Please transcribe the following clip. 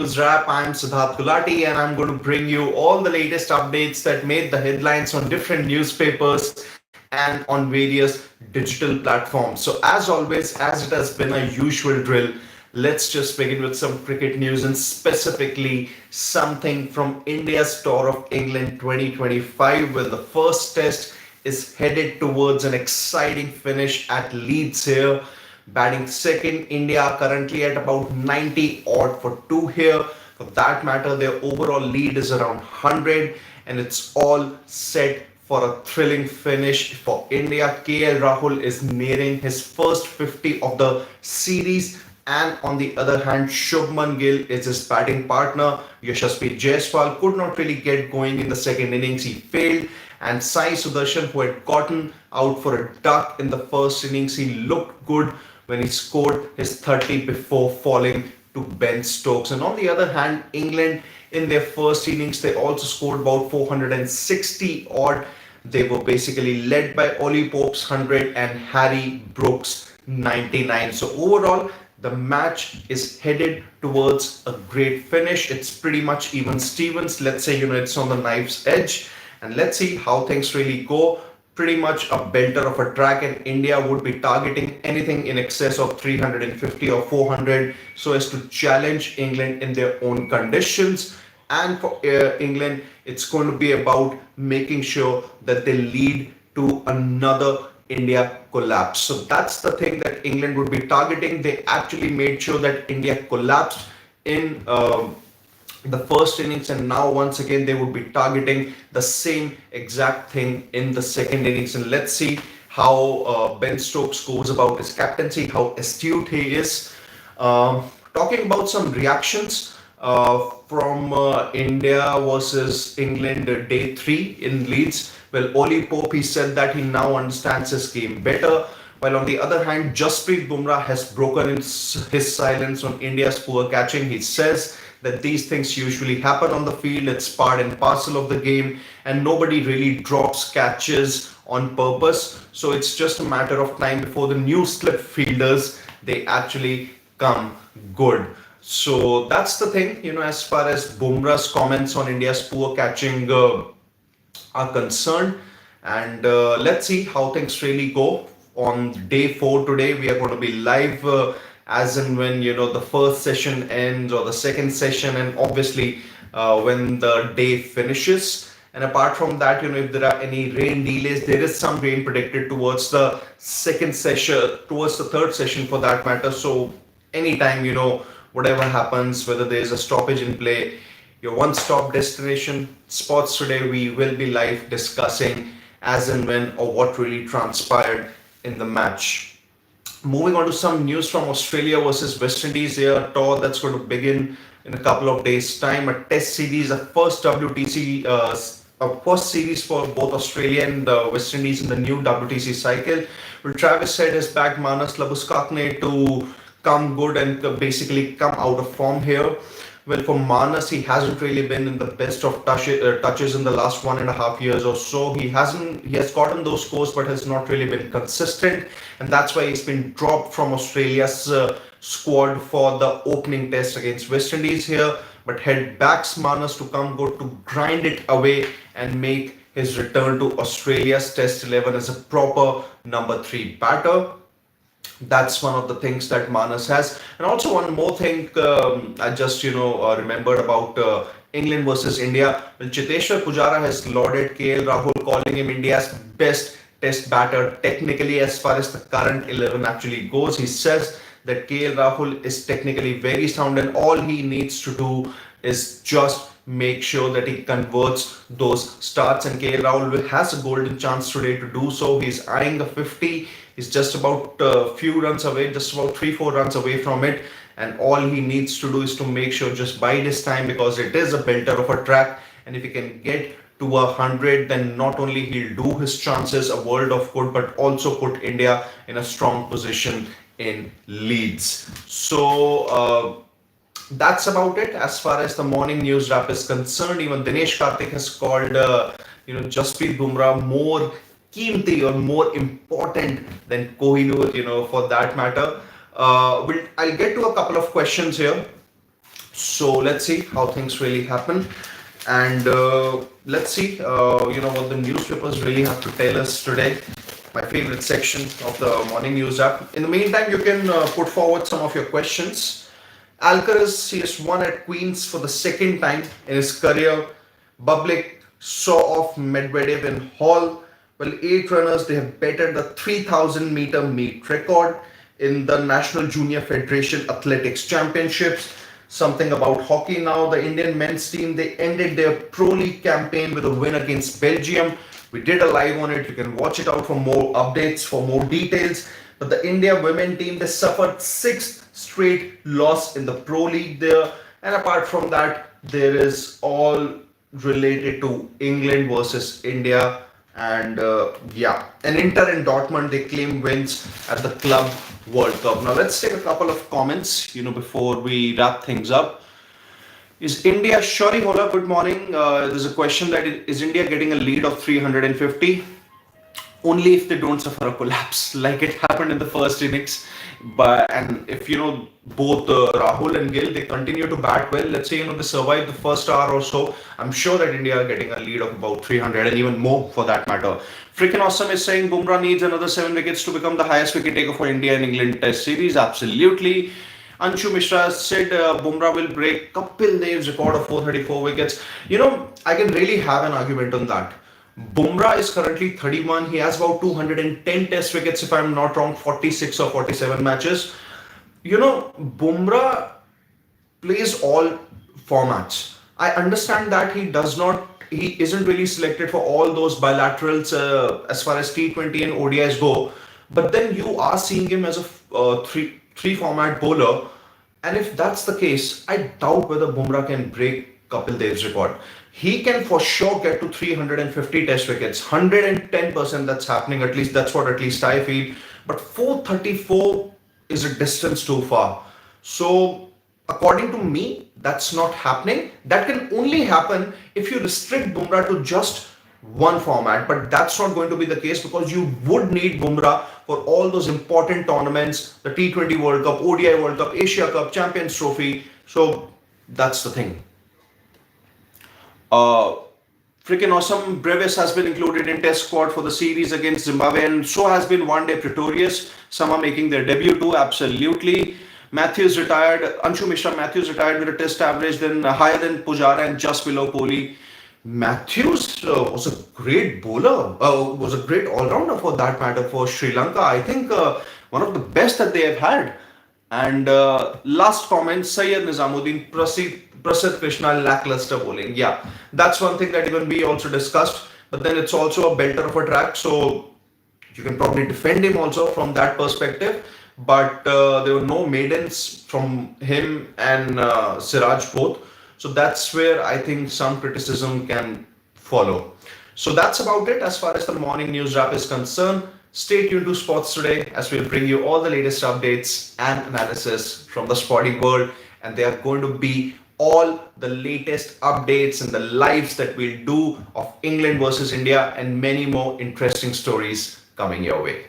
News Wrap. I'm Siddharth Gulati and I'm going to bring you all the latest updates that made the headlines on different newspapers and on various digital platforms. So, as always, as it has been a usual drill, let's just begin with some cricket news and specifically something from India's tour of England 2025, where the first test is headed towards an exciting finish at Leeds here. Batting second, India are currently at about 90 odd for two here. For that matter, their overall lead is around 100, and it's all set for a thrilling finish for India. KL Rahul is nearing his first 50 of the series, and on the other hand, Shubman Gill is his batting partner. Yashasvi Jaiswal could not really get going in the second innings. He failed. And Sai Sudarshan, who had gotten out for a duck in the first innings, he looked good when he scored his 30 before falling to Ben Stokes. And on the other hand, England in their first innings, they also scored about 460 odd. They were basically led by Ollie Pope's 100 and Harry Brooks' 99. So overall, the match is headed towards a great finish. It's pretty much even Stevens. Let's say, it's on the knife's edge. And let's see how things really go. Pretty much a belter of a track, and India would be targeting anything in excess of 350 or 400 so as to challenge England in their own conditions. And for England, it's going to be about making sure that they lead to another India collapse. So that's the thing that England would be targeting. They actually made sure that India collapsed in the first innings, and now once again they would be targeting the same exact thing in the second innings. And let's see how Ben Stokes goes about his captaincy, how astute he is. Talking about some reactions from India versus England day 3 in Leeds. Well, Ollie Pope, he said that he now understands his game better. While on the other hand, Jasprit Bumrah has broken his silence on India's poor catching. He says that these things usually happen on the field. It's part and parcel of the game, and nobody really drops catches on purpose. So it's just a matter of time before the new slip fielders, they actually come good. So that's the thing, as far as Bumrah's comments on India's poor catching are concerned. And let's see how things really go. On day 4 today, we are going to be live as and when the first session ends or the second session, and obviously when the day finishes. And apart from that, if there are any rain delays, there is some rain predicted towards the second session, towards the third session for that matter. So anytime, whatever happens, whether there is a stoppage in play, your one-stop destination Sports Today, we will be live discussing as and when or what really transpired in the match. Moving on to some news from Australia versus West Indies, here, a tour that's going to begin in a couple of days' time. A test series, a first WTC, a first series for both Australia and West Indies in the new WTC cycle. Well, Travis Head has backed Marnus to come good and basically come out of form here. Well, for Marnus, he hasn't really been in the best of touches in the last 1.5 years or so. He has gotten those scores, but has not really been consistent, and that's why he's been dropped from Australia's squad for the opening test against West Indies here. But Head backs Marnus to come good to grind it away and make his return to Australia's Test 11 as a proper number 3 batter. That's one of the things that Marnus has. And also one more thing I just remembered about England versus India. Well, Chiteshwar Pujara has lauded KL Rahul, calling him India's best test batter technically as far as the current 11 actually goes. He says that KL Rahul is technically very sound, and all he needs to do is just make sure that he converts those starts, and KL Rahul has a golden chance today to do so. He's eyeing the 50. He's just about a few runs away, just about 3-4 runs away from it, and all he needs to do is to make sure just bide his time, because it is a belter of a track, and if he can get to 100, then not only he'll do his chances a world of good, but also put India in a strong position in Leeds. So that's about it as far as the morning news wrap is concerned. Even Dinesh Karthik has called Jasprit Bumrah more keemti or more important than Kohinoor, for that matter. I'll get to a couple of questions here. So let's see how things really happen, and let's see, what the newspapers really have to tell us today. My favorite section of the morning news app. In the meantime, you can put forward some of your questions. Alcaraz, he has won at Queens for the second time in his career. Bublik saw off Medvedev in Hall. Well, eight runners, they have bettered the 3000 meter meet record in the National Junior Federation Athletics Championships. Something about hockey now. The Indian men's team, they ended their Pro League campaign with a win against Belgium. We did a live on it. You can watch it out for more updates, for more details. But the India women team, they suffered sixth straight loss in the Pro League there. And apart from that, there is all related to England versus India. And and Inter and Dortmund, they claim wins at the Club World Cup. Now let's take a couple of comments, before we wrap things up. Is India, Shori Hola, good morning. There's a question that is India getting a lead of 350? Only if they don't suffer a collapse like it happened in the first innings. But and if both Rahul and Gill, they continue to bat well, let's say they survive the first hour or so, I'm sure that India are getting a lead of about 300 and even more for that matter. Freaking Awesome is saying Bumrah needs another 7 wickets to become the highest wicket taker for India in England Test series. Absolutely. Anshu Mishra said Bumrah will break Kapil Dev's record of 434 wickets. I can really have an argument on that. Bumrah is currently 31. He has about 210 test wickets, if I'm not wrong, 46 or 47 matches. Bumrah plays all formats. I understand that he isn't really selected for all those bilaterals as far as T20 and ODIs go. But then you are seeing him as a three format bowler. And if that's the case, I doubt whether Bumrah can break Kapil Dev's record. He can for sure get to 350 test wickets. 110% that's happening, at least that's what at least I feel. But 434 is a distance too far. So according to me, that's not happening. That can only happen if you restrict Bumrah to just one format, but that's not going to be the case because you would need Bumrah for all those important tournaments, the T20 World Cup, ODI World Cup, Asia Cup, Champions Trophy. So that's the thing. Freaking Awesome, Brevis has been included in test squad for the series against Zimbabwe, and so has been one day Pretorius. Some are making their debut too, absolutely. Matthews retired, Anshu Mishra, Matthews retired with a test average then higher than Pujara and just below Kohli. Matthews was a great bowler, was a great all-rounder for that matter for Sri Lanka. I think one of the best that they have had. And last comment, Syed Nizamuddin, Prasid Krishna, lackluster bowling. Yeah, that's one thing that even we also discussed. But then it's also a belter of a track, so you can probably defend him also from that perspective. But there were no maidens from him and Siraj both. So that's where I think some criticism can follow. So that's about it as far as the morning news wrap is concerned. Stay tuned to Sports Today as we'll bring you all the latest updates and analysis from the sporting world. And they are going to be all the latest updates and the lives that we'll do of England versus India and many more interesting stories coming your way.